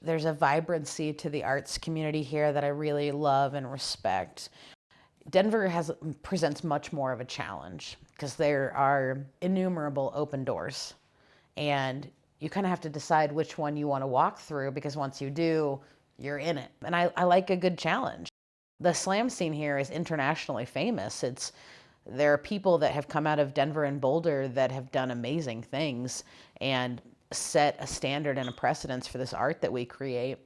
there's a vibrancy to the arts community here that I really love and respect. Denver presents much more of a challenge because there are innumerable open doors, and you kind of have to decide which one you want to walk through, because once you do, you're in it. And I like a good challenge. The slam scene here is internationally famous. There are people that have come out of Denver and Boulder that have done amazing things and set a standard and a precedence for this art that we create.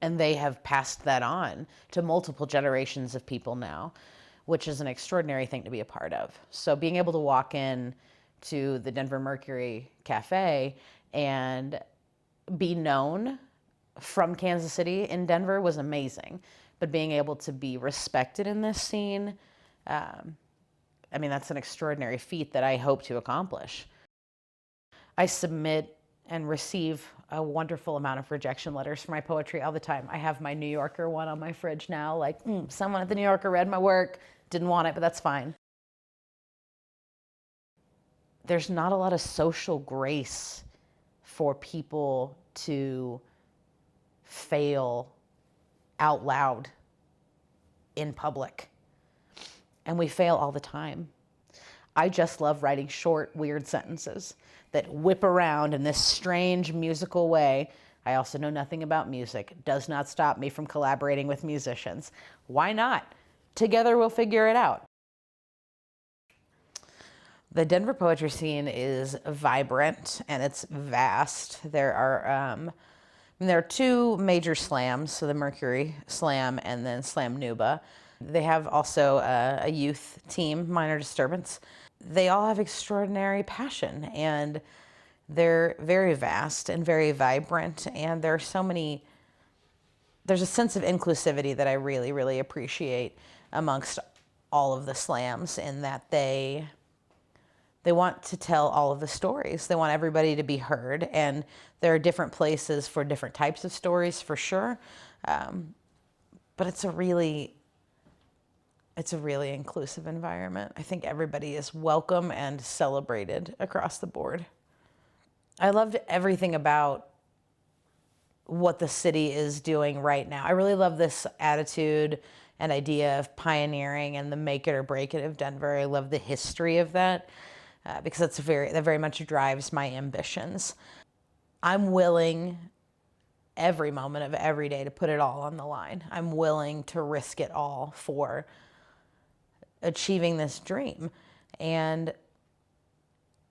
And they have passed that on to multiple generations of people now, which is an extraordinary thing to be a part of. So being able to walk in to the Denver Mercury Cafe and be known from Kansas City in Denver was amazing. But being able to be respected in this scene, that's an extraordinary feat that I hope to accomplish. I submit and receive a wonderful amount of rejection letters for my poetry all the time. I have my New Yorker one on my fridge now, like, someone at the New Yorker read my work, didn't want it, but that's fine. There's not a lot of social grace for people to fail out loud in public. And we fail all the time. I just love writing short, weird sentences that whip around in this strange musical way. I also know nothing about music. It does not stop me from collaborating with musicians. Why not? Together we'll figure it out. The Denver poetry scene is vibrant and it's vast. There are two major slams, so the Mercury Slam and then Slam Nuba. They have also a youth team, Minor Disturbance. They all have extraordinary passion, and they're very vast and very vibrant, and there's a sense of inclusivity that I really, really appreciate amongst all of the slams, in that they want to tell all of the stories. They want everybody to be heard, and there are different places for different types of stories, for sure. But it's a really inclusive environment. I think everybody is welcome and celebrated across the board. I loved everything about what the city is doing right now. I really love this attitude and idea of pioneering and the make it or break it of Denver. I love the history of that. Because that very much drives my ambitions. I'm willing every moment of every day to put it all on the line. I'm willing to risk it all for achieving this dream. And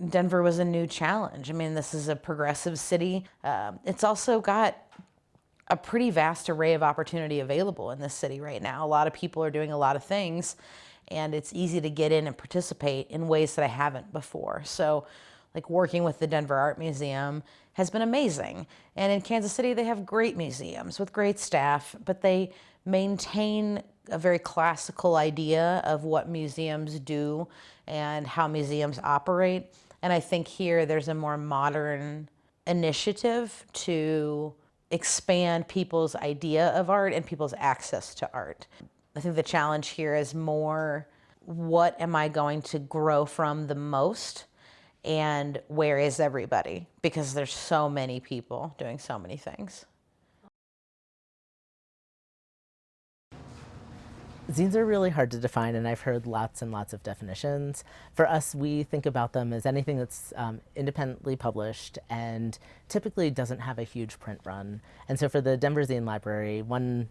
Denver was a new challenge. This is a progressive city. It's also got a pretty vast array of opportunity available in this city right now. A lot of people are doing a lot of things, and it's easy to get in and participate in ways that I haven't before. So, like, working with the Denver Art Museum has been amazing. And in Kansas City, they have great museums with great staff, but they maintain a very classical idea of what museums do and how museums operate. And I think here there's a more modern initiative to expand people's idea of art and people's access to art. I think the challenge here is more, what am I going to grow from the most, and where is everybody? Because there's so many people doing so many things. Zines are really hard to define, and I've heard lots and lots of definitions. For us, we think about them as anything that's independently published and typically doesn't have a huge print run. And so for the Denver Zine Library, one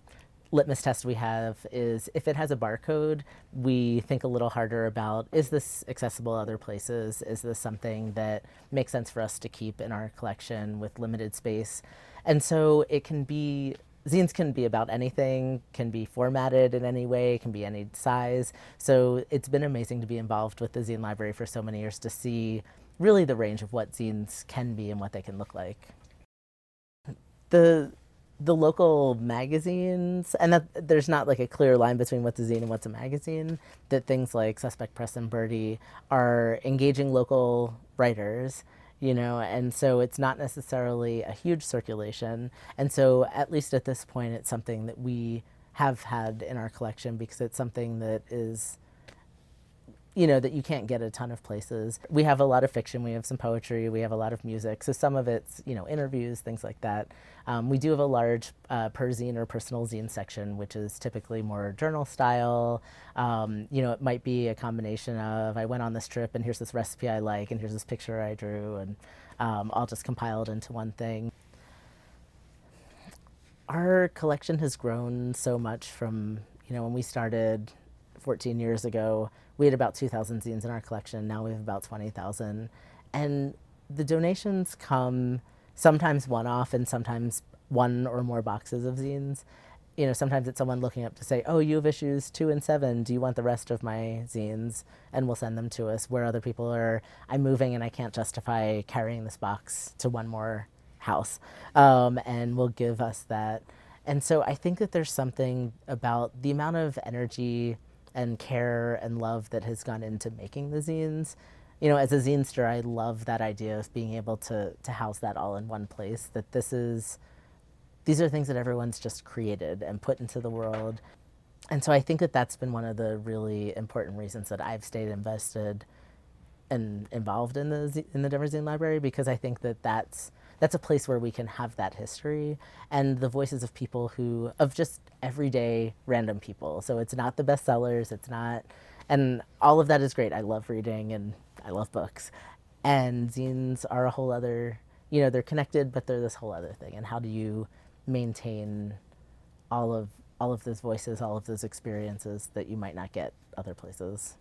litmus test we have is, if it has a barcode, we think a little harder about, is this accessible other places? Is this something that makes sense for us to keep in our collection with limited space? And so zines can be about anything, can be formatted in any way, can be any size. So it's been amazing to be involved with the Zine Library for so many years, to see really the range of what zines can be and what they can look like. The local magazines, and that there's not like a clear line between what's a zine and what's a magazine, that things like Suspect Press and Birdie are engaging local writers, and so it's not necessarily a huge circulation. And so at least at this point, it's something that we have had in our collection, because it's something that is that you can't get a ton of places. We have a lot of fiction, we have some poetry, we have a lot of music. So some of it's, interviews, things like that. We do have a large per zine or personal zine section, which is typically more journal style. It might be a combination of, I went on this trip and here's this recipe I like and here's this picture I drew, and all just compiled into one thing. Our collection has grown so much from, when we started 14 years ago, we had about 2,000 zines in our collection. Now we have about 20,000. And the donations come sometimes one-off and sometimes one or more boxes of zines. Sometimes it's someone looking up to say, oh, you have issues 2 and 7. Do you want the rest of my zines? And we'll send them to us. Where other people are, I'm moving and I can't justify carrying this box to one more house, and will give us that. And so I think that there's something about the amount of energy and care and love that has gone into making the zines. As a zinester, I love that idea of being able to house that all in one place, that these are things that everyone's just created and put into the world. And so I think that that's been one of the really important reasons that I've stayed invested and involved in the Denver Zine Library, because I think that that's a place where we can have that history and the voices of people of just everyday random people. So it's not the bestsellers, and all of that is great. I love reading and I love books. And zines are a whole other, they're connected, but they're this whole other thing. And how do you maintain all of those voices, all of those experiences that you might not get other places?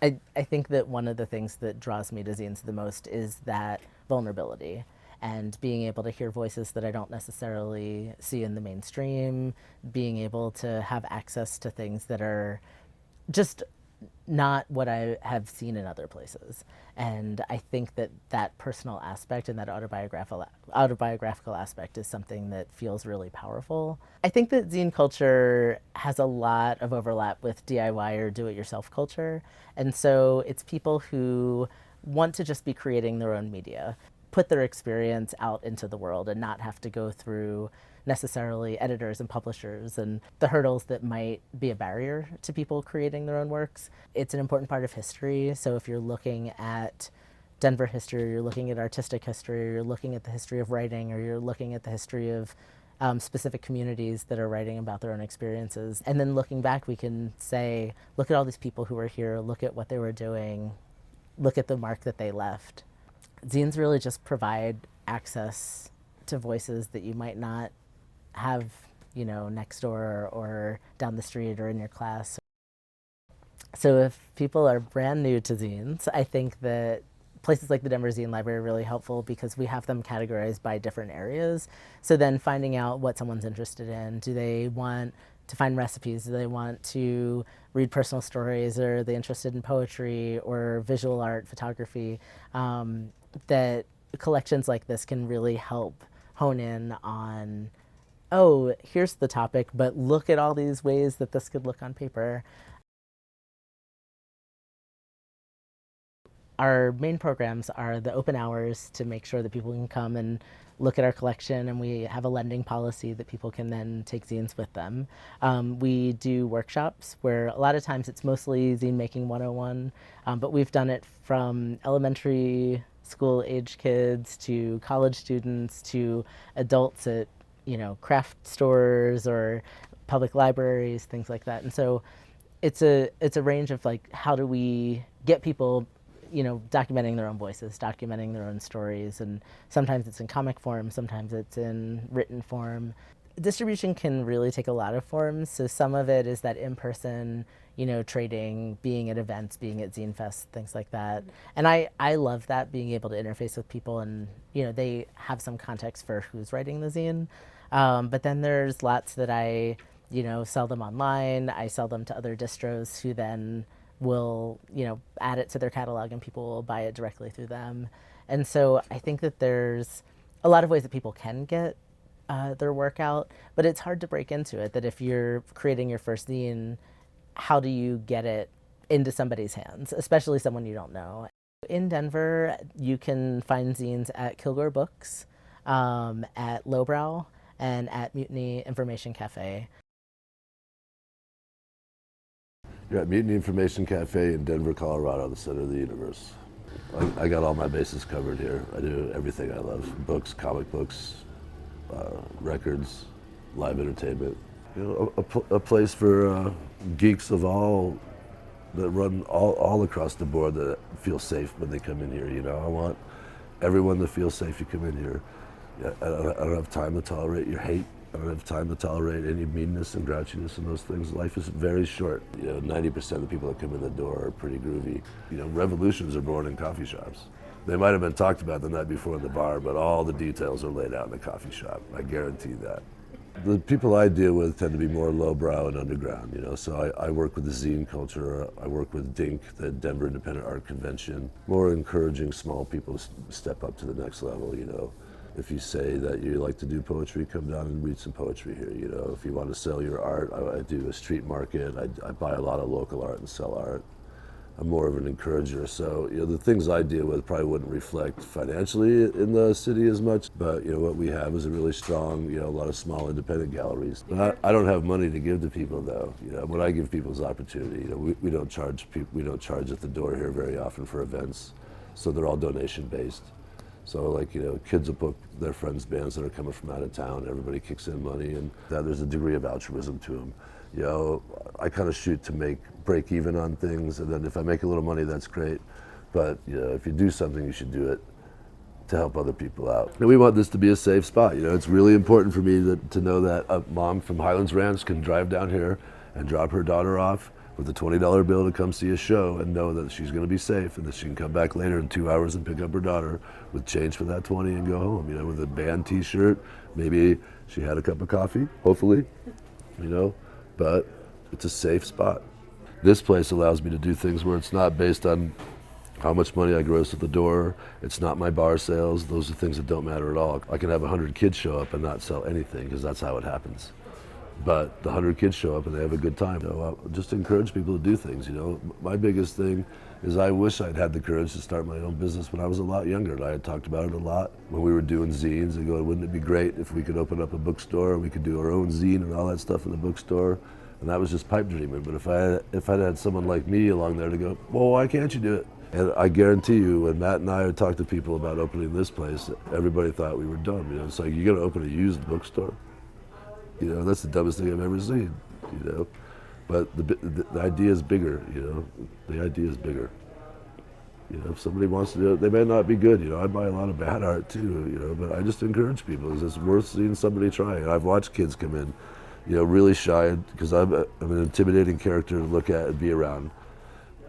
I think that one of the things that draws me to zines the most is that vulnerability and being able to hear voices that I don't necessarily see in the mainstream, being able to have access to things that are just not what I have seen in other places. And I think that that personal aspect and that autobiographical aspect is something that feels really powerful. I think that zine culture has a lot of overlap with DIY or do-it-yourself culture. And so it's people who want to just be creating their own media, put their experience out into the world and not have to go through necessarily editors and publishers and the hurdles that might be a barrier to people creating their own works. It's an important part of history. So if you're looking at Denver history, or you're looking at artistic history, or you're looking at the history of writing, or you're looking at the history of specific communities that are writing about their own experiences. And then looking back, we can say, look at all these people who were here, look at what they were doing, look at the mark that they left. Zines really just provide access to voices that you might not have, next door or down the street or in your class. So if people are brand new to zines, I think that places like the Denver Zine Library are really helpful because we have them categorized by different areas. So then finding out what someone's interested in. Do they want to find recipes? Do they want to read personal stories? Or are they interested in poetry or visual art, photography? That collections like this can really help hone in on, oh, here's the topic, but look at all these ways that this could look on paper. Our main programs are the open hours to make sure that people can come and look at our collection, and we have a lending policy that people can then take zines with them. We do workshops where a lot of times it's mostly zine making 101, but we've done it from elementary school age kids to college students to adults at craft stores or public libraries, things like that. And so it's a range of like, how do we get people documenting their own voices, documenting their own stories, and sometimes it's in comic form, sometimes it's in written form. Distribution can really take a lot of forms. So some of it is that in-person, trading, being at events, being at Zine Fest, things like that. And I love that, being able to interface with people and, they have some context for who's writing the zine. But then there's lots that I, sell them online. I sell them to other distros who then will, add it to their catalog and people will buy it directly through them. And so I think that there's a lot of ways that people can get their work out, but it's hard to break into it, that if you're creating your first zine, how do you get it into somebody's hands, especially someone you don't know? In Denver, you can find zines at Kilgore Books, at Lowbrow, and at Mutiny Information Cafe. You're at Mutiny Information Cafe in Denver, Colorado, the center of the universe. I got all my bases covered here. I do everything I love: books, comic books, records, live entertainment. You know, a place for geeks of all that run all across the board that feel safe when they come in here. You know, I want everyone to feel safe. You come in here. Yeah, I don't have time to tolerate your hate. I don't have time to tolerate any meanness and grouchiness and those things. Life is very short. You know, 90% of the people that come in the door are pretty groovy. You know, revolutions are born in coffee shops. They might have been talked about the night before in the bar, but all the details are laid out in the coffee shop. I guarantee that. The people I deal with tend to be more lowbrow and underground, you know, so I work with the zine culture. I work with DINK, the Denver Independent Art Convention, more encouraging small people to step up to the next level, you know. If you say that you like to do poetry, come down and read some poetry here, you know. If you want to sell your art, I do a street market. I buy a lot of local art and sell art. I'm more of an encourager, so you know the things I deal with probably wouldn't reflect financially in the city as much. But you know what we have is a really strong, you know, a lot of small independent galleries. But I don't have money to give to people though. You know, what I give people is opportunity. You know, we don't charge people. We don't charge at the door here very often for events, so they're all donation based. So like, you know, kids will book their friends' bands that are coming from out of town. Everybody kicks in money, and there's a degree of altruism to them. You know, I kind of shoot to break even on things, and then if I make a little money, that's great. But you know, if you do something, you should do it to help other people out. And we want this to be a safe spot. You know, it's really important for me to know that a mom from Highlands Ranch can drive down here and drop her daughter off with a $20 bill to come see a show and know that she's going to be safe and that she can come back later in 2 hours and pick up her daughter with change for that 20 and go home. You know, with a band T-shirt, maybe she had a cup of coffee, hopefully, you know. But it's a safe spot. This place allows me to do things where it's not based on how much money I gross at the door. It's not my bar sales. Those are things that don't matter at all. I can have 100 kids show up and not sell anything because that's how it happens. But the 100 kids show up and they have a good time. So I just encourage people to do things, you know. My biggest thing is I wish I'd had the courage to start my own business when I was a lot younger. And I had talked about it a lot when we were doing zines and going, wouldn't it be great if we could open up a bookstore and we could do our own zine and all that stuff in the bookstore? And that was just pipe dreaming. But if I'd had someone like me along there to go, well, why can't you do it? And I guarantee you, when Matt and I had talked to people about opening this place, everybody thought we were dumb. You know, it's like, you're gonna open a used bookstore? You know, that's the dumbest thing I've ever seen, you know. But the idea is bigger, you know. The idea is bigger. You know, if somebody wants to do it, they may not be good, you know. I buy a lot of bad art too, you know, but I just encourage people because it's worth seeing somebody try it. I've watched kids come in, you know, really shy because I'm an intimidating character to look at and be around.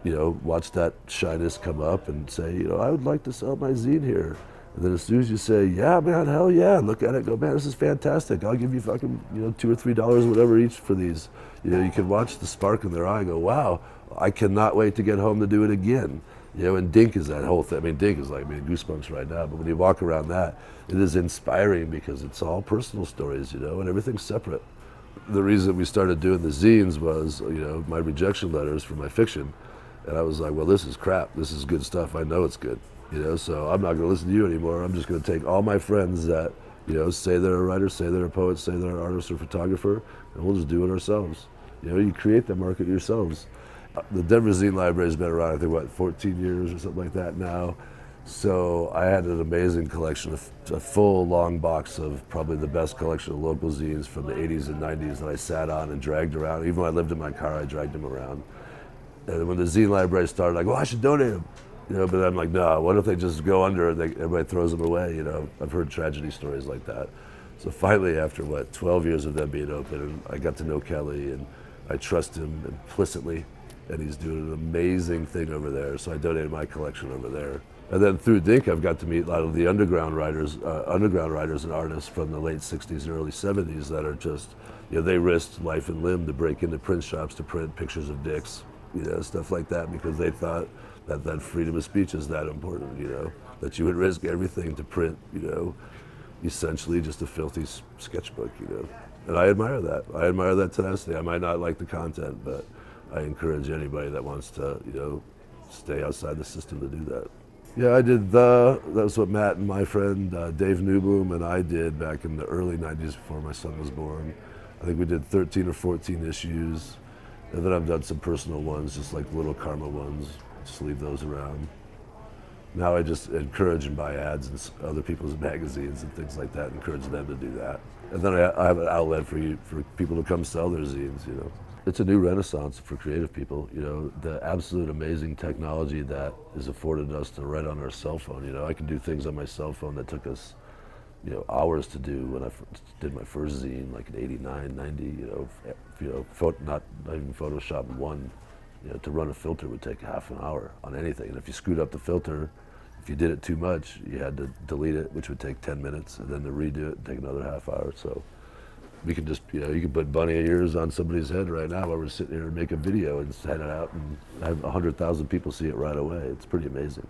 You know, watch that shyness come up and say, you know, I would like to sell my zine here. And then as soon as you say, yeah, man, hell yeah, look at it, go, man, this is fantastic. I'll give you fucking, you know, $2 or $3, whatever each for these. You know, you can watch the spark in their eye and go, wow, I cannot wait to get home to do it again. You know, and DINK is that whole thing. I mean, DINK is like, I mean, goosebumps right now, but when you walk around that, it is inspiring because it's all personal stories, you know, and everything's separate. The reason we started doing the zines was, you know, my rejection letters for my fiction. And I was like, well, this is crap. This is good stuff. I know it's good. You know, so I'm not going to listen to you anymore. I'm just going to take all my friends that, you know, say they're a writer, say they're a poet, say they're an artist or photographer, and we'll just do it ourselves. You know, you create the market yourselves. The Denver Zine Library has been around, I think, what, 14 years or something like that now. So I had an amazing collection, a full long box of probably the best collection of local zines from the 80s and 90s that I sat on and dragged around. Even when I lived in my car, I dragged them around. And when the Zine Library started, I go, oh, I should donate them. You know, but I'm like, no, what if they just go under and everybody throws them away? You know, I've heard tragedy stories like that. So finally, after 12 years of them being open, and I got to know Kelly, and I trust him implicitly, and he's doing an amazing thing over there. So I donated my collection over there. And then through DINK, I've got to meet a lot of the underground writers and artists from the late 60s and early 70s that are just, you know, they risked life and limb to break into print shops to print pictures of dicks, you know, stuff like that, because they thought that freedom of speech is that important, you know, that you would risk everything to print, you know, essentially just a filthy sketchbook, you know. And I admire that. I admire that tenacity. I might not like the content, but I encourage anybody that wants to, you know, stay outside the system to do that. Yeah, I did that was what Matt and my friend Dave Newbloom and I did back in the early 90s before my son was born. I think we did 13 or 14 issues. And then I've done some personal ones, just like little karma ones, just leave those around. Now I just encourage and buy ads in other people's magazines and things like that, encourage them to do that. And then I have an outlet for people to come sell their zines, you know. It's a new renaissance for creative people, you know, the absolute amazing technology that is afforded us to write on our cell phone. You know, I can do things on my cell phone that took us, you know, hours to do when I did my first zine, like in 89, 90, not even Photoshop 1, you know, to run a filter would take half an hour on anything. And if you screwed up the filter, if you did it too much, you had to delete it, which would take 10 minutes, and then to redo it and take another half hour. So we can just, you know, you can put bunny ears on somebody's head right now while we're sitting here and make a video and send it out and have 100,000 people see it right away. It's pretty amazing.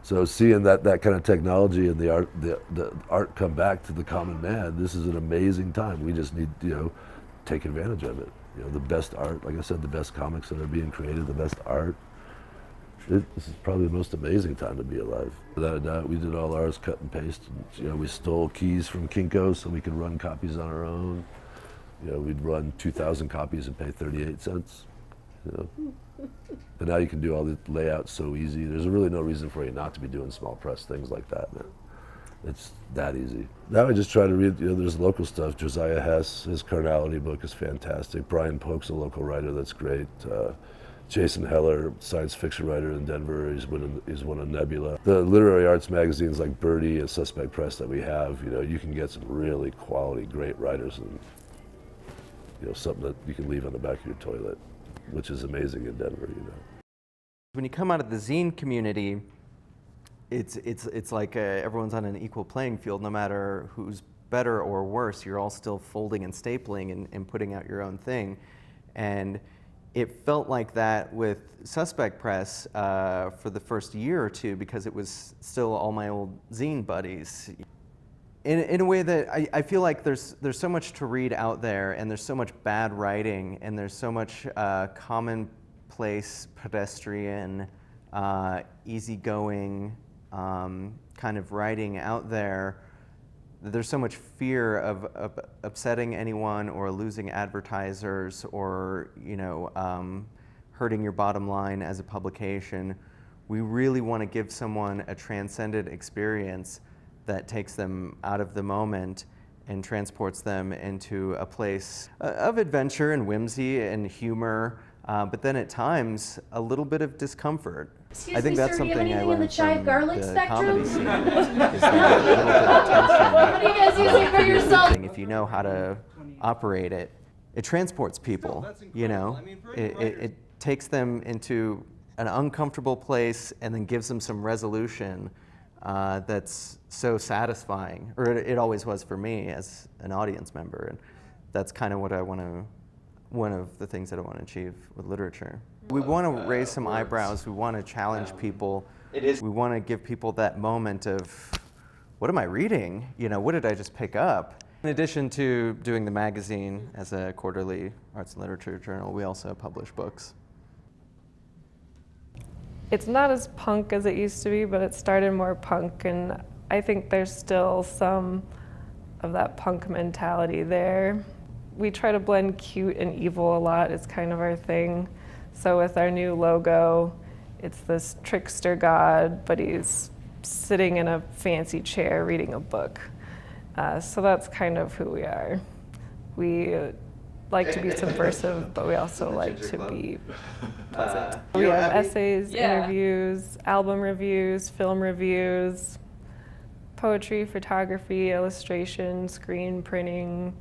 So seeing that kind of technology and the art come back to the common man, this is an amazing time. We just need, you know, take advantage of it. You know, the best art, like I said, the best comics that are being created, the best art. This is probably the most amazing time to be alive. Without a doubt, we did all ours cut and paste. And, you know, we stole keys from Kinko so we could run copies on our own. You know, we'd run 2,000 copies and pay 38 cents. You know. But now you can do all the layouts so easy. There's really no reason for you not to be doing small press things like that, man. It's that easy. Now I just try to read, you know, there's local stuff. Josiah Hess, his Carnality book is fantastic. Brian Polk's a local writer that's great. Jason Heller, science fiction writer in Denver, he's one of Nebula. The literary arts magazines like Birdie and Suspect Press that we have, you know, you can get some really quality, great writers and, you know, something that you can leave on the back of your toilet, which is amazing in Denver, you know. When you come out of the zine community, it's like everyone's on an equal playing field, no matter who's better or worse. You're all still folding and stapling and putting out your own thing. And it felt like that with Suspect Press for the first year or two, because it was still all my old zine buddies. In a way that I feel like there's so much to read out there, and there's so much bad writing, and there's so much commonplace, pedestrian, easygoing kind of writing out there. There's so much fear of upsetting anyone or losing advertisers or, you know, hurting your bottom line as a publication. We really want to give someone a transcendent experience that takes them out of the moment and transports them into a place of adventure and whimsy and humor, but then at times a little bit of discomfort. Excuse I think me, that's sir, do you have something I anything in the learned chive from garlic the spectrum? comedy scene. Is that little bit of tension. What are you guys using for yourself? If you know how to operate it, it transports people, you know? It takes them into an uncomfortable place and then gives them some resolution that's so satisfying, or it always was for me as an audience member. And that's kind of what one of the things that I want to achieve with literature. We want to raise some eyebrows. We want to challenge people. We want to give people that moment of, what am I reading? You know, what did I just pick up? In addition to doing the magazine as a quarterly arts and literature journal, we also publish books. It's not as punk as it used to be, but it started more punk, and I think there's still some of that punk mentality there. We try to blend cute and evil a lot. It's kind of our thing. So with our new logo, it's this trickster god, but he's sitting in a fancy chair reading a book. So that's kind of who we are. We like to be subversive, but we also like to be pleasant. We have essays, interviews, album reviews, film reviews, poetry, photography, illustration, screen printing.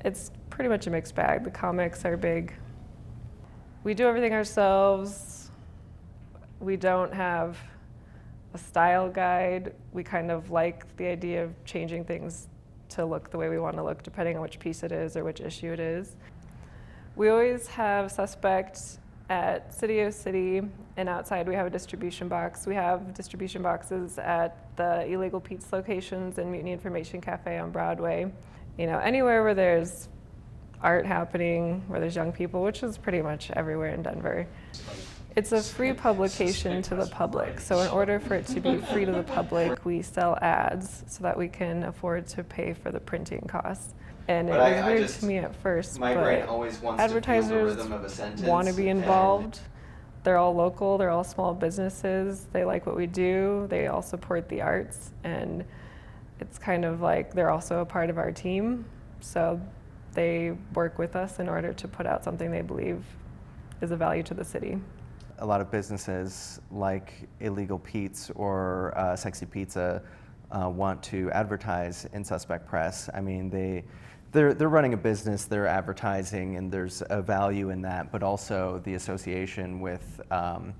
It's pretty much a mixed bag. The comics are big. We do everything ourselves. We don't have a style guide. We kind of like the idea of changing things to look the way we want to look, depending on which piece it is or which issue it is. We always have Suspect at City O City, and outside we have a distribution box. We have distribution boxes at the Illegal Pete's locations and Mutiny Information Cafe on Broadway. You know, anywhere where there's art happening, where there's young people, which is pretty much everywhere in Denver. It's a free publication to the public. So in order for it to be free to the public, we sell ads so that we can afford to pay for the printing costs. And it was weird to me at first, but advertisers want to be involved. They're all local, they're all small businesses. They like what we do. They all support the arts. And it's kind of like they're also a part of our team. So they work with us in order to put out something they believe is of value to the city. A lot of businesses like Illegal Pete's or Sexy Pizza want to advertise in Suspect Press. I mean, they're running a business, they're advertising, and there's a value in that, but also the association with an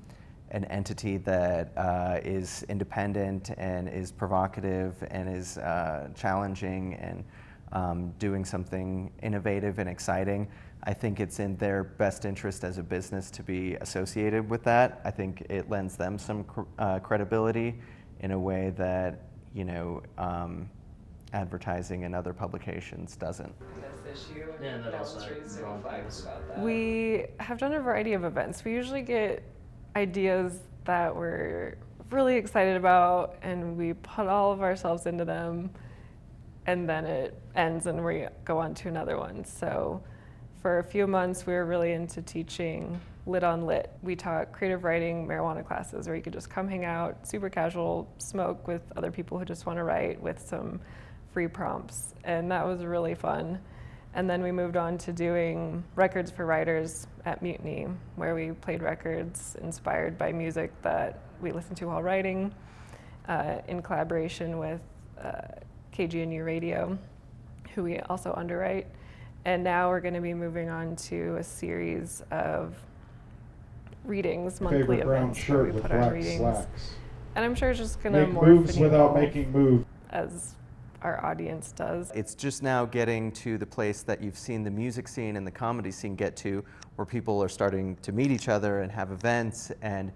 entity that is independent and is provocative and is challenging and doing something innovative and exciting. I think it's in their best interest as a business to be associated with that. I think it lends them some credibility in a way that, you know, advertising in other publications doesn't. We have done a variety of events. We usually get ideas that we're really excited about and we put all of ourselves into them, and then it ends and we go on to another one. So for a few months, we were really into teaching Lit on Lit. We taught creative writing marijuana classes where you could just come hang out, super casual, smoke with other people who just want to write with some free prompts. And that was really fun. And then we moved on to doing records for writers at Mutiny, where we played records inspired by music that we listened to while writing, in collaboration with KGNU Radio, who we also underwrite. And now we're going to be moving on to a series of readings, monthly events where we put on readings. Slacks. And I'm sure it's just going to make moves without making moves, as our audience does. It's just now getting to the place that you've seen the music scene and the comedy scene get to, where people are starting to meet each other and have events and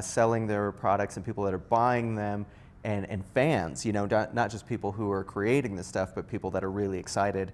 selling their products, and people that are buying them, and fans, you know, not just people who are creating this stuff, but people that are really excited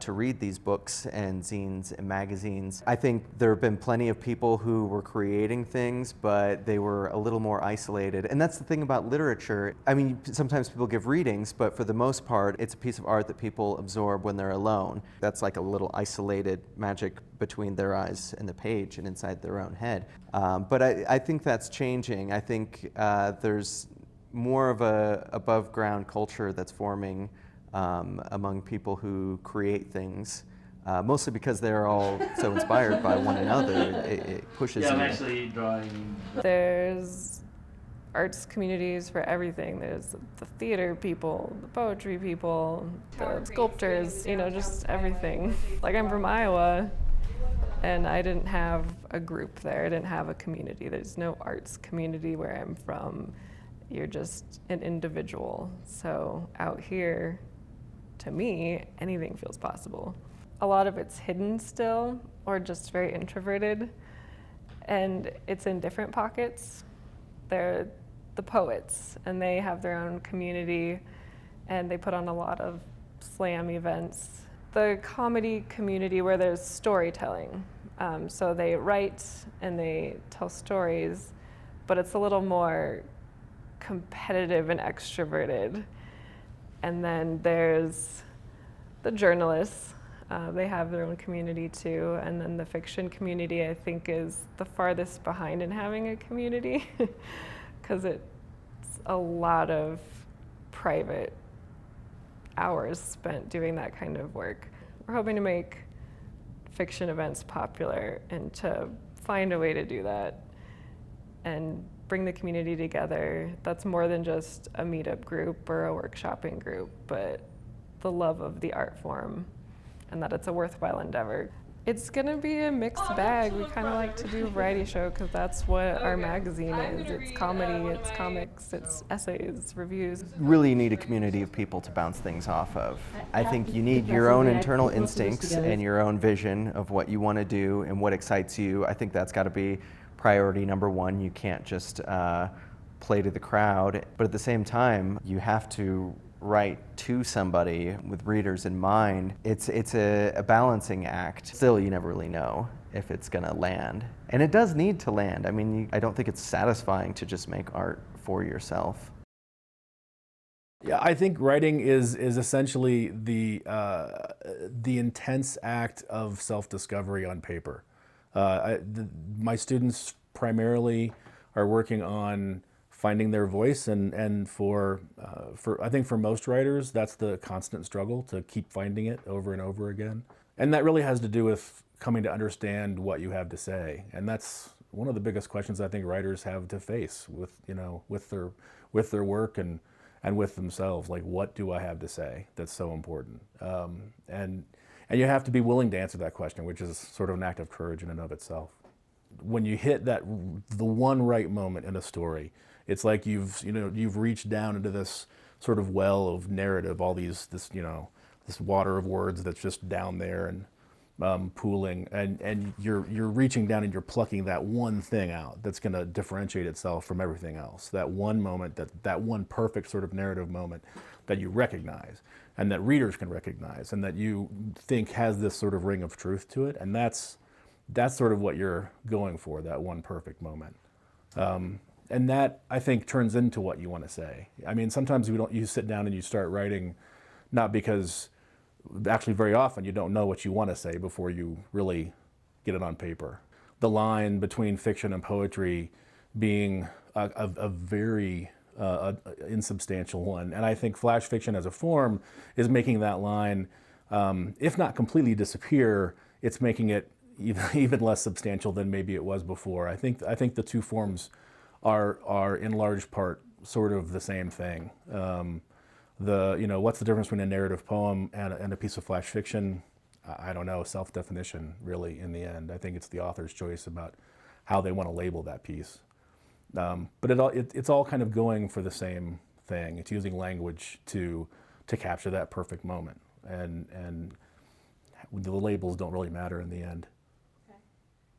to read these books and zines and magazines. I think there have been plenty of people who were creating things, but they were a little more isolated. And that's the thing about literature. I mean, sometimes people give readings, but for the most part, it's a piece of art that people absorb when they're alone. That's like a little isolated magic between their eyes and the page and inside their own head. But I think that's changing. I think there's more of a above ground culture that's forming among people who create things, mostly because they're all so inspired by one another. It pushes you. I'm actually drawing. There's arts communities for everything. There's the theater people, the poetry people, the sculptors, you know, just everything. Like, I'm from Iowa, and I didn't have a group there. I didn't have a community. There's no arts community where I'm from. You're just an individual. So out here, to me, anything feels possible. A lot of it's hidden still, or just very introverted, and it's in different pockets. They're the poets, and they have their own community, and they put on a lot of slam events. The comedy community where there's storytelling. So they write and they tell stories, but it's a little more competitive and extroverted. And then there's the journalists. They have their own community too. And then the fiction community, I think, is the farthest behind in having a community because it's a lot of private hours spent doing that kind of work. We're hoping to make fiction events popular and to find a way to do that and bring the community together. That's more than just a meetup group or a workshopping group, but the love of the art form and that it's a worthwhile endeavor. It's gonna be a mixed bag. We kind of like to do a variety show because that's what our magazine is. It's comedy, it's comics, it's essays, reviews. Really need a community of people to bounce things off of. I think you need your own internal instincts and your own vision of what you want to do and what excites you. I think that's got to be priority number one. You can't just play to the crowd, but at the same time, you have to write to somebody with readers in mind. It's a balancing act. Still, you never really know. if it's going to land. And it does need to land. I mean, I don't think it's satisfying to just make art for yourself. Yeah, I think writing is essentially the intense act of self-discovery on paper. My students primarily are working on finding their voice, and for I think for most writers, that's the constant struggle, to keep finding it over and over again. And that really has to do with coming to understand what you have to say, and that's one of the biggest questions I think writers have to face with with their work and with themselves. Like, what do I have to say that's so important? And you have to be willing to answer that question, which is sort of an act of courage in and of itself. When you hit the one right moment in a story, it's like you've reached down into this sort of well of narrative, all this water of words that's just down there and pooling, and you're reaching down and you're plucking that one thing out that's going to differentiate itself from everything else. That one moment, that one perfect sort of narrative moment that you recognize and that readers can recognize and that you think has this sort of ring of truth to it, and that's sort of what you're going for, that one perfect moment. And that, I think, turns into what you want to say. I mean, sometimes you sit down and you start writing, not because, actually very often you don't know what you want to say before you really get it on paper. The line between fiction and poetry being a very insubstantial one. And I think flash fiction as a form is making that line, if not completely disappear, it's making it even less substantial than maybe it was before. I think the two forms are in large part sort of the same thing. What's the difference between a narrative poem and a piece of flash fiction? I don't know, self-definition really in the end. I think it's the author's choice about how they want to label that piece. But it's all kind of going for the same thing. It's using language to capture that perfect moment, and the labels don't really matter in the end. Okay.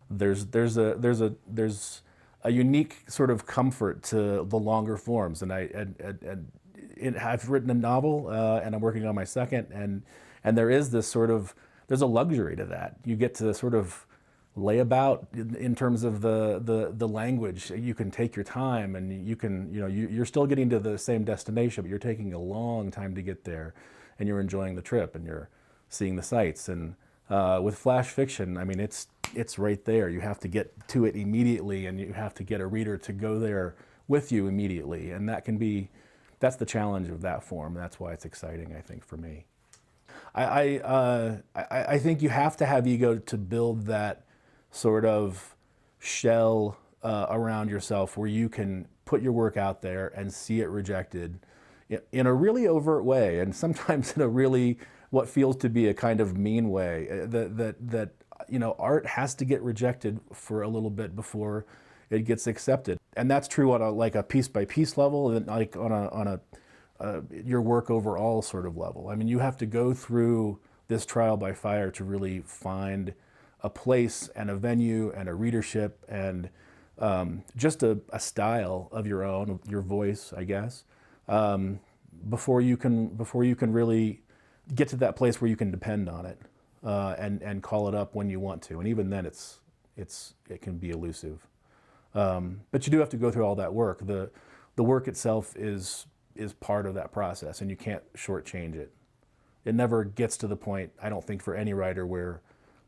There's a unique sort of comfort to the longer forms, and I've written a novel, and I'm working on my second, and there is this sort of, there's a luxury to that. You get to sort of lay about in terms of the language. You can take your time, and you're still getting to the same destination, but you're taking a long time to get there, and you're enjoying the trip, and you're seeing the sights. And with flash fiction, I mean, it's right there. You have to get to it immediately, and you have to get a reader to go there with you immediately, and that's the challenge of that form. That's why it's exciting, I think, for me. I think you have to have ego to build that sort of shell around yourself where you can put your work out there and see it rejected in a really overt way, and sometimes in a really what feels to be a kind of mean way. That art has to get rejected for a little bit before it gets accepted, and that's true on a piece by piece level, and like on your work overall sort of level. I mean, you have to go through this trial by fire to really find a place and a venue and a readership and just a style of your own, your voice, I guess, before you can really get to that place where you can depend on it and call it up when you want to. And even then, it can be elusive. But you do have to go through all that work. The work itself is part of that process, and you can't shortchange it. It never gets to the point, I don't think, for any writer where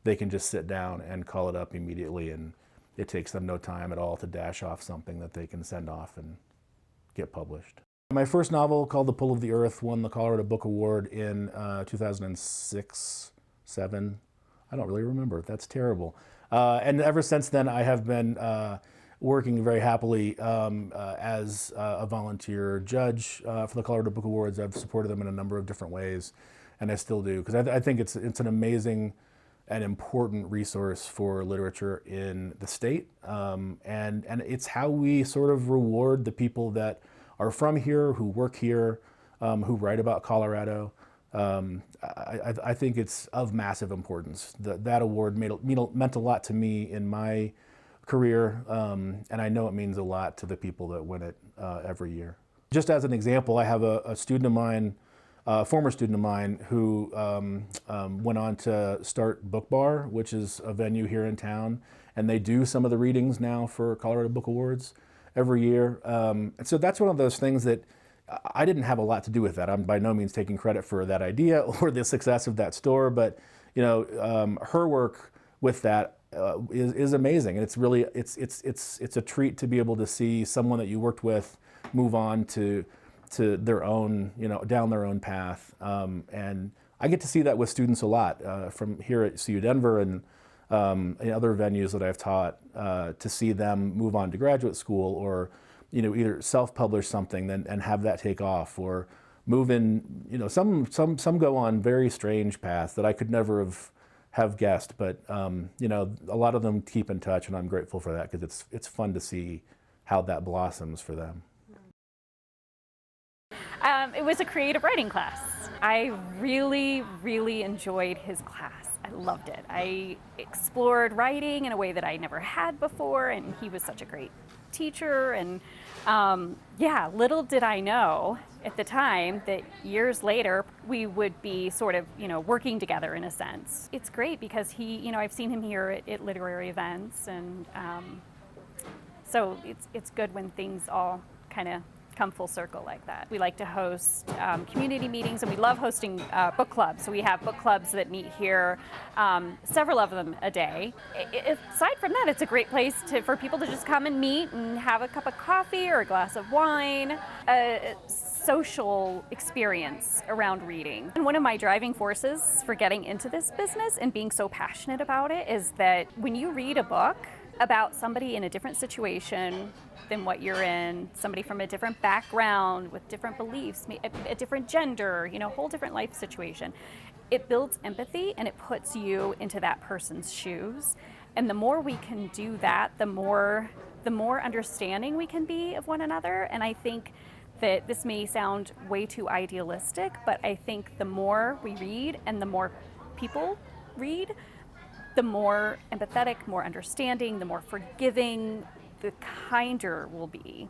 they can just sit down and call it up immediately, and it takes them no time at all to dash off something that they can send off and get published. My first novel, called The Pull of the Earth, won the Colorado Book Award in 2006, 2007. I don't really remember. That's terrible. And ever since then, I have been working very happily as a volunteer judge for the Colorado Book Awards. I've supported them in a number of different ways, and I still do, because I think it's an amazing and important resource for literature in the state, and it's how we sort of reward the people that are from here, who work here, who write about Colorado. I think it's of massive importance. That award meant a lot to me in my career, and I know it means a lot to the people that win it every year. Just as an example, I have a student of mine a former student of mine who went on to start Book Bar, which is a venue here in town, and they do some of the readings now for Colorado Book Awards every year. And so that's one of those things that I didn't have a lot to do with that. I'm by no means taking credit for that idea or the success of that store, but her work with that is amazing, and it's really it's a treat to be able to see someone that you worked with move on to their own, down their own path. And I get to see that with students a lot from here at CU Denver and in other venues that I've taught, to see them move on to graduate school or, either self-publish something and have that take off, or move in, some go on very strange paths that I could never have guessed, but a lot of them keep in touch, and I'm grateful for that because it's fun to see how that blossoms for them. It was a creative writing class. I really, really enjoyed his class. I loved it. I explored writing in a way that I never had before, and he was such a great teacher. And little did I know at the time that years later we would be sort of, working together in a sense. It's great because he, I've seen him here at literary events, and so it's good when things all kind of come full circle like that. We like to host community meetings, and we love hosting book clubs. So we have book clubs that meet here, several of them a day. Aside from that, it's a great place for people to just come and meet and have a cup of coffee or a glass of wine, a social experience around reading. And one of my driving forces for getting into this business and being so passionate about it is that when you read a book about somebody in a different situation than what you're in, somebody from a different background with different beliefs, a different gender, whole different life situation, it builds empathy and it puts you into that person's shoes. And the more we can do that, the more understanding we can be of one another. And I think that this may sound way too idealistic, but I think the more we read and the more people read, the more empathetic, more understanding, the more forgiving, the kinder we'll be.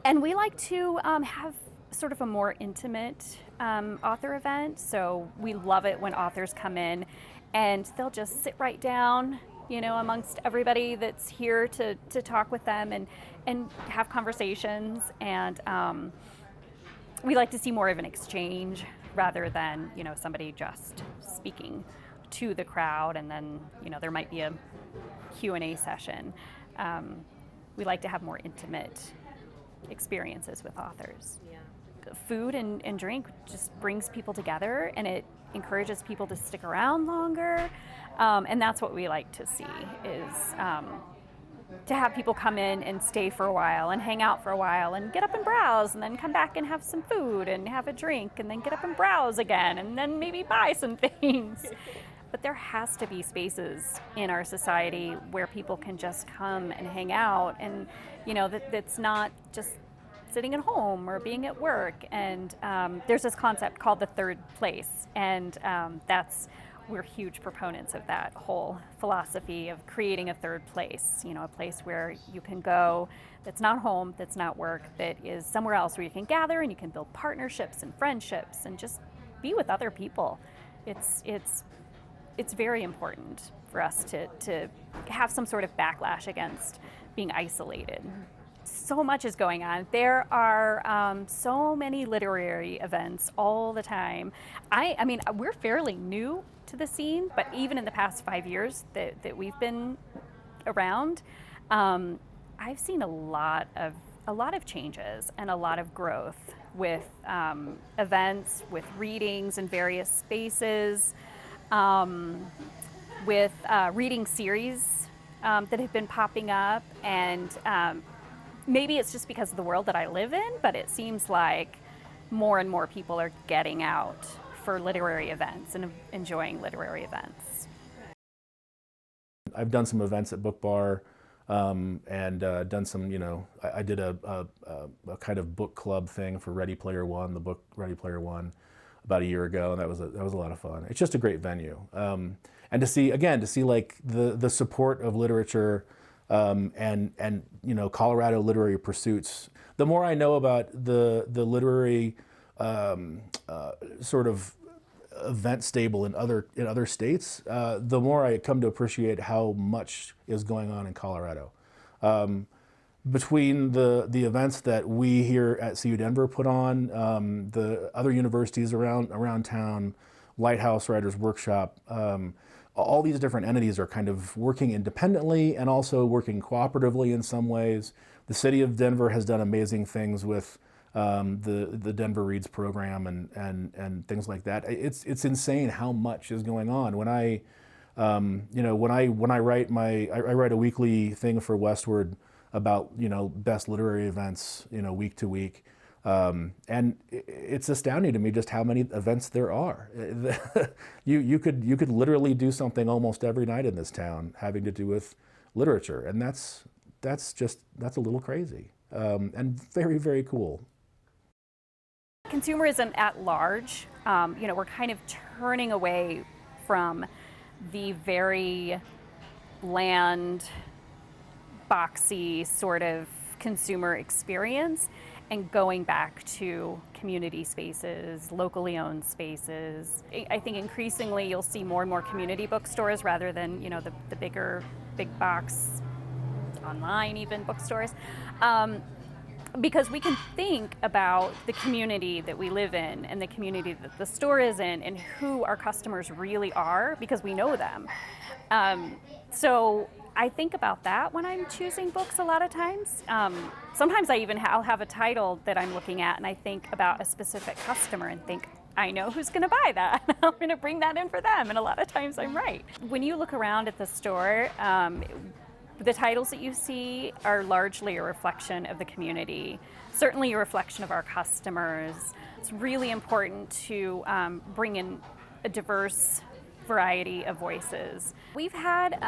And we like to have sort of a more intimate author event. So we love it when authors come in and they'll just sit right down, amongst everybody that's here to talk with them and have conversations. And we like to see more of an exchange rather than, somebody just speaking to the crowd, and then there might be a Q&A session. We like to have more intimate experiences with authors. Yeah. Food and drink just brings people together, and it encourages people to stick around longer, and that's what we like to see, is to have people come in and stay for a while and hang out for a while and get up and browse and then come back and have some food and have a drink and then get up and browse again and then maybe buy some things. But there has to be spaces in our society where people can just come and hang out, and that's not just sitting at home or being at work. And there's this concept called the third place, and we're huge proponents of that whole philosophy of creating a third place, a place where you can go that's not home, that's not work, that is somewhere else where you can gather and you can build partnerships and friendships and just be with other people. It's very important for us to have some sort of backlash against being isolated. So much is going on. There are so many literary events all the time. I mean, we're fairly new to the scene, but even in the past 5 years that we've been around, I've seen a lot of changes and a lot of growth with events, with readings in various spaces. With reading series that have been popping up, and maybe it's just because of the world that I live in, but it seems like more and more people are getting out for literary events and enjoying literary events. I've done some events at Book Bar, and done some, I did a kind of book club thing for Ready Player One, the book Ready Player One, about a year ago, and that was a lot of fun. It's just a great venue, and to see like the support of literature, and Colorado literary pursuits. The more I know about the literary sort of event stable in other states, the more I come to appreciate how much is going on in Colorado. Between the events that we here at CU Denver put on, the other universities around town, Lighthouse Writers Workshop, all these different entities are kind of working independently and also working cooperatively in some ways. The city of Denver has done amazing things with the Denver Reads program and things like that. It's insane how much is going on. When I write I write a weekly thing for Westward about best literary events week to week, and it's astounding to me just how many events there are. you could literally do something almost every night in this town having to do with literature, and that's a little crazy, and very, very cool. Consumerism at large, we're kind of turning away from the very bland, boxy sort of consumer experience and going back to community spaces, locally owned spaces. I think increasingly you'll see more and more community bookstores rather than the bigger, big box, online even bookstores. Because we can think about the community that we live in and the community that the store is in and who our customers really are because we know them. So I think about that when I'm choosing books a lot of times. Sometimes I'll have a title that I'm looking at and I think about a specific customer and think, I know who's going to buy that. I'm going to bring that in for them. And a lot of times I'm right. When you look around at the store, the titles that you see are largely a reflection of the community, certainly a reflection of our customers. It's really important to bring in a diverse variety of voices. We've had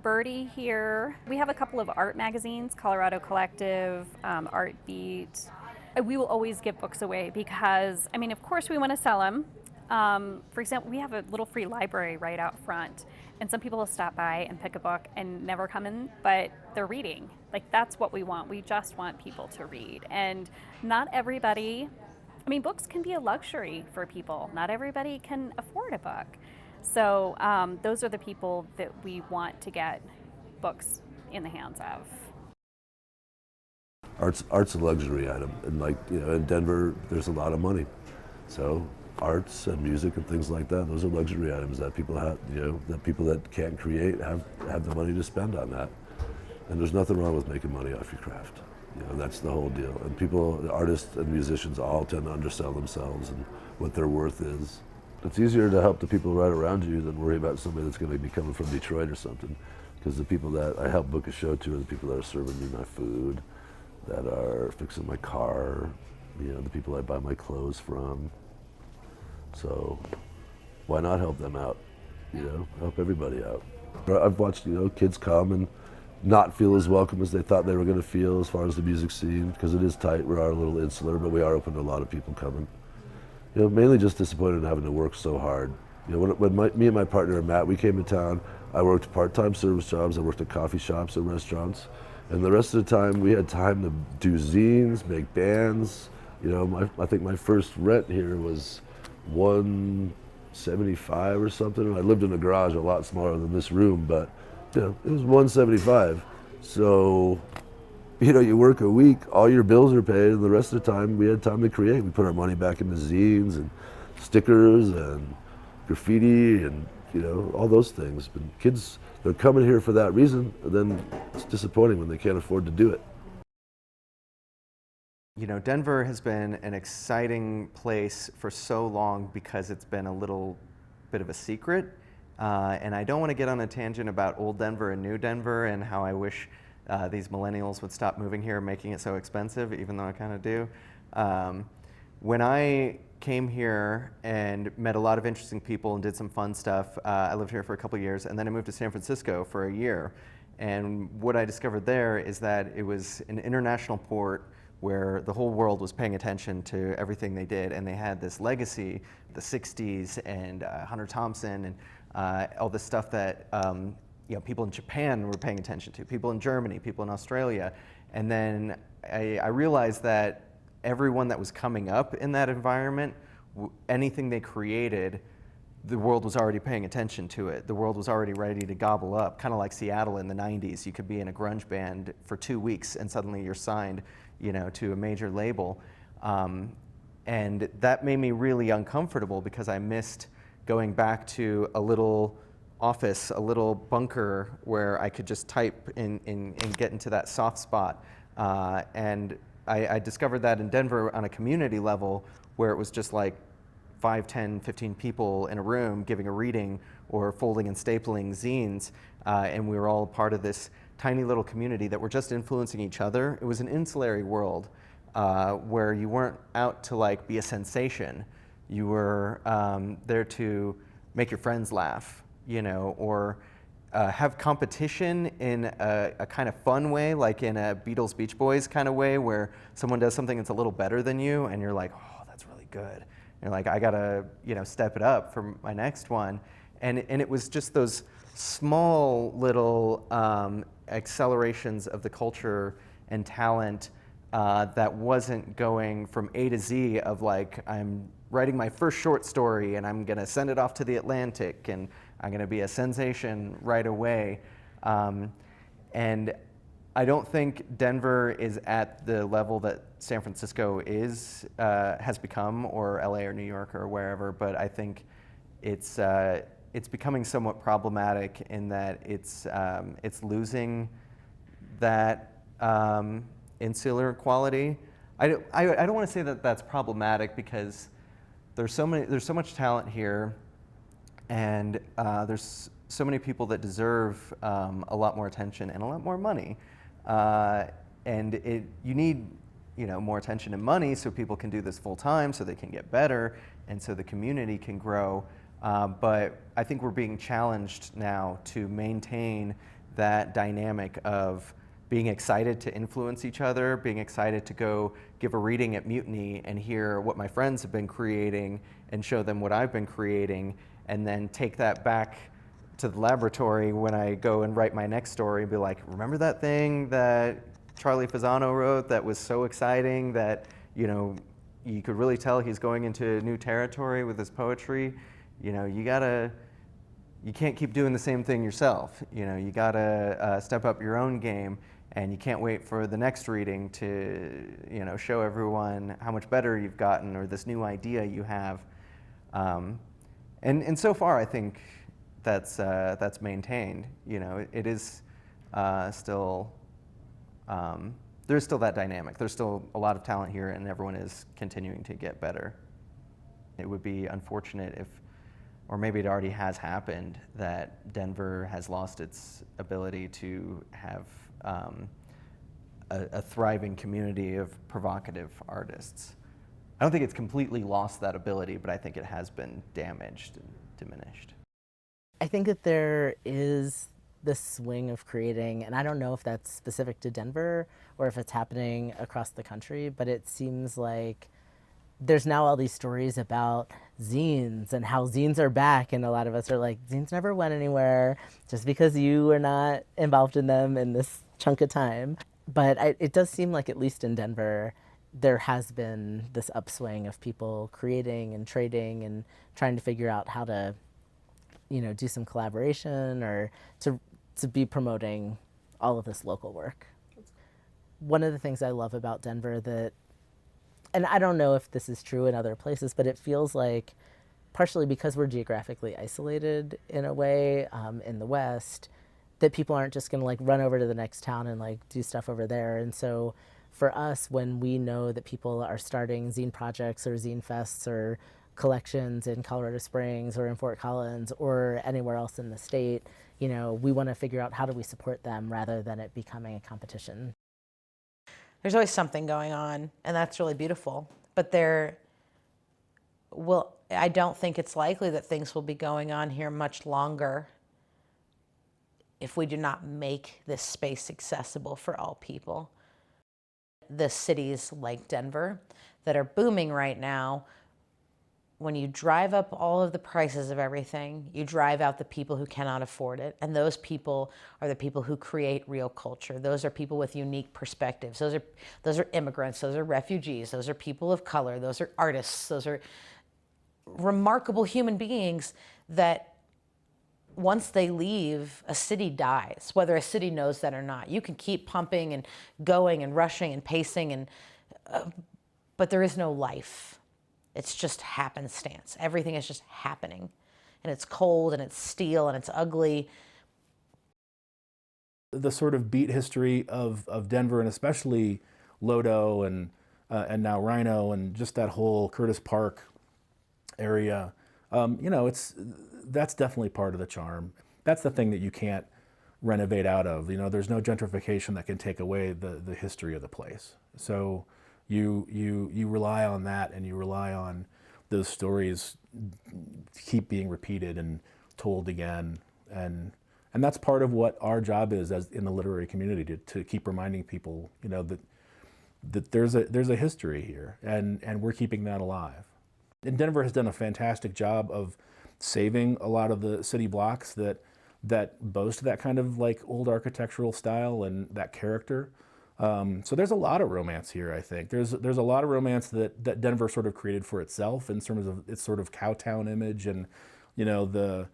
Birdie here. We have a couple of art magazines, Colorado Collective, Art Beat. We will always give books away because, of course we want to sell them. For example, we have a little free library right out front. And some people will stop by and pick a book and never come in, but they're reading. That's what we want. We just want people to read. And not everybody, books can be a luxury for people. Not everybody can afford a book. So those are the people that we want to get books in the hands of. Art's a luxury item, and in Denver, there's a lot of money. So arts and music and things like that, those are luxury items that people have, that people that can't create have the money to spend on that. And there's nothing wrong with making money off your craft. That's the whole deal. And people, artists and musicians all tend to undersell themselves and what their worth is. It's easier to help the people right around you than worry about somebody that's going to be coming from Detroit or something. Because the people that I help book a show to are the people that are serving me my food, that are fixing my car, the people I buy my clothes from. So why not help them out? Help everybody out. I've watched, kids come and not feel as welcome as they thought they were going to feel as far as the music scene, because it is tight. We are a little insular, but we are open to a lot of people coming. Mainly just disappointed in having to work so hard. When me and my partner Matt, we came to town, I worked part-time service jobs, I worked at coffee shops and restaurants, and the rest of the time we had time to do zines, make bands. I think my first rent here was $175 or something. And I lived in a garage a lot smaller than this room, but it was $175. So, you work a week, all your bills are paid, and the rest of the time we had time to create. We put our money back into zines and stickers and graffiti and all those things. But kids, they're coming here for that reason, and then it's disappointing when they can't afford to do it. Denver has been an exciting place for so long because it's been a little bit of a secret. And I don't want to get on a tangent about old Denver and new Denver and how I wish these millennials would stop moving here and making it so expensive, even though I kind of do. When I came here and met a lot of interesting people and did some fun stuff, I lived here for a couple of years, and then I moved to San Francisco for a year. And what I discovered there is that it was an international port where the whole world was paying attention to everything they did, and they had this legacy, the 60s and Hunter Thompson and all this stuff that people in Japan were paying attention to, people in Germany, people in Australia. And then I realized that everyone that was coming up in that environment, anything they created, the world was already paying attention to it. The world was already ready to gobble up, kind of like Seattle in the 90s. You could be in a grunge band for 2 weeks and suddenly you're signed, to a major label. And that made me really uncomfortable because I missed going back to a little office, a little bunker where I could just type and get into that soft spot. And I discovered that in Denver on a community level where it was just like 5, 10, 15 people in a room giving a reading or folding and stapling zines, and we were all part of this tiny little community that were just influencing each other. It was an insulary world where you weren't out to like be a sensation. You were there to make your friends laugh, or have competition in a kind of fun way, like in a Beatles Beach Boys kind of way, where someone does something that's a little better than you, and you're like, oh, that's really good. You're like, I gotta, step it up for my next one. And it was just those small little accelerations of the culture and talent that wasn't going from A to Z of like, I'm writing my first short story and I'm gonna send it off to the Atlantic and I'm gonna be a sensation right away. And I don't think Denver is at the level that San Francisco has become, or LA or New York or wherever, but I think it's becoming somewhat problematic in that it's losing that insular quality. I don't want to say that that's problematic because there's so much talent here, and there's so many people that deserve a lot more attention and a lot more money. And you need more attention and money so people can do this full time, so they can get better, and so the community can grow. But I think we're being challenged now to maintain that dynamic of being excited to influence each other, being excited to go give a reading at Mutiny and hear what my friends have been creating and show them what I've been creating, and then take that back to the laboratory when I go and write my next story and be like, remember that thing that Charlie Fasano wrote that was so exciting that, you could really tell he's going into new territory with his poetry? You can't keep doing the same thing yourself. You gotta step up your own game, and you can't wait for the next reading to, show everyone how much better you've gotten or this new idea you have. And so far, I think that's maintained. It is still, there's still that dynamic. There's still a lot of talent here, and everyone is continuing to get better. It would be unfortunate if, or maybe it already has happened, that Denver has lost its ability to have a thriving community of provocative artists. I don't think it's completely lost that ability, but I think it has been damaged and diminished. I think that there is this swing of creating, and I don't know if that's specific to Denver or if it's happening across the country, but it seems like there's now all these stories about zines and how zines are back, and a lot of us are like, zines never went anywhere just because you were not involved in them in this chunk of time. But it does seem like, at least in Denver, there has been this upswing of people creating and trading and trying to figure out how to, do some collaboration or to be promoting all of this local work. One of the things I love about Denver that, and I don't know if this is true in other places, but it feels like, partially because we're geographically isolated in a way in the West, that people aren't just going to like run over to the next town and like do stuff over there. And so for us, when we know that people are starting zine projects or zine fests or collections in Colorado Springs or in Fort Collins or anywhere else in the state, we want to figure out how do we support them rather than it becoming a competition. There's always something going on, and that's really beautiful. But I don't think it's likely that things will be going on here much longer if we do not make this space accessible for all people. The cities like Denver that are booming right now when you drive up all of the prices of everything, you drive out the people who cannot afford it. And those people are the people who create real culture. Those are people with unique perspectives. Those are immigrants. Those are refugees. Those are people of color. Those are artists. Those are remarkable human beings that once they leave, a city dies, whether a city knows that or not. You can keep pumping and going and rushing and pacing, but there is no life. It's just happenstance. Everything is just happening. And it's cold and it's steel and it's ugly. The sort of beat history of Denver, and especially Lodo and now Rhino and just that whole Curtis Park area, that's definitely part of the charm. That's the thing that you can't renovate out of. There's no gentrification that can take away the history of the place. So you rely on that, and you rely on those stories keep being repeated and told again, and that's part of what our job is as in the literary community, to keep reminding people that there's a history here, and we're keeping that alive. And Denver has done a fantastic job of saving a lot of the city blocks that boast that kind of like old architectural style and that character. So there's a lot of romance here, I think. There's a lot of romance that Denver sort of created for itself in terms of its sort of cowtown image, and the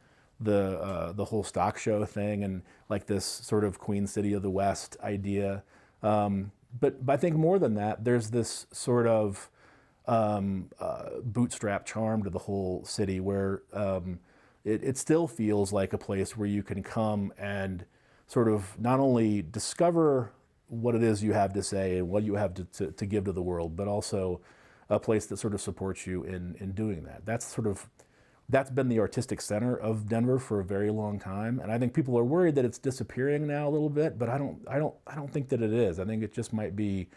whole stock show thing, and like this sort of Queen City of the West idea. But I think more than that, there's this sort of bootstrap charm to the whole city, where it still feels like a place where you can come and sort of not only discover what it is you have to say and what you have to give to the world, but also a place that sort of supports you in doing that. That's been the artistic center of Denver for a very long time, and I think people are worried that it's disappearing now a little bit, but I don't think that it is. I think it just might be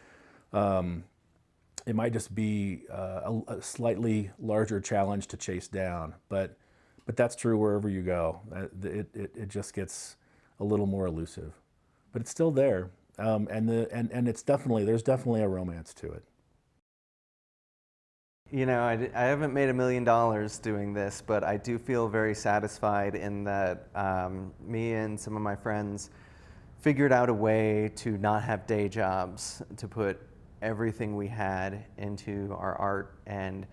it might just be a slightly larger challenge to chase down, but that's true wherever you go. It just gets a little more elusive, but it's still there. And it's there's definitely a romance to it. I haven't made $1 million doing this, but I do feel very satisfied in that me and some of my friends figured out a way to not have day jobs, to put everything we had into our art, and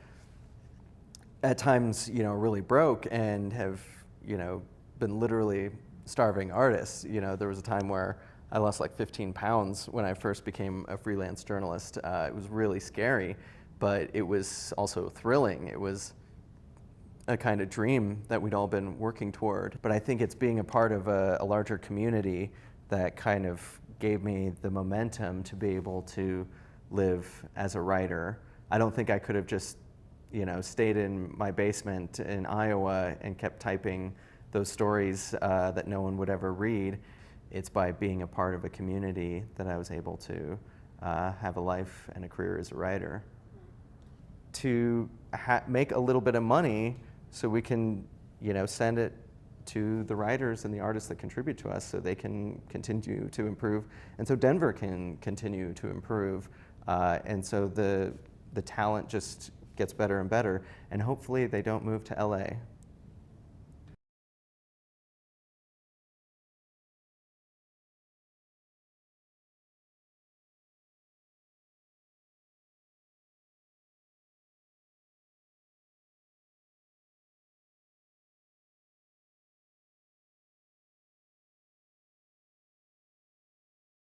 at times, really broke and have, been literally starving artists. There was a time where I lost like 15 pounds when I first became a freelance journalist. It was really scary, but it was also thrilling. It was a kind of dream that we'd all been working toward. But I think it's being a part of a larger community that kind of gave me the momentum to be able to live as a writer. I don't think I could have just, stayed in my basement in Iowa and kept typing those stories that no one would ever read. It's by being a part of a community that I was able to have a life and a career as a writer. To make a little bit of money so we can, send it to the writers and the artists that contribute to us so they can continue to improve. And so Denver can continue to improve. And so the talent just gets better and better. And hopefully they don't move to LA.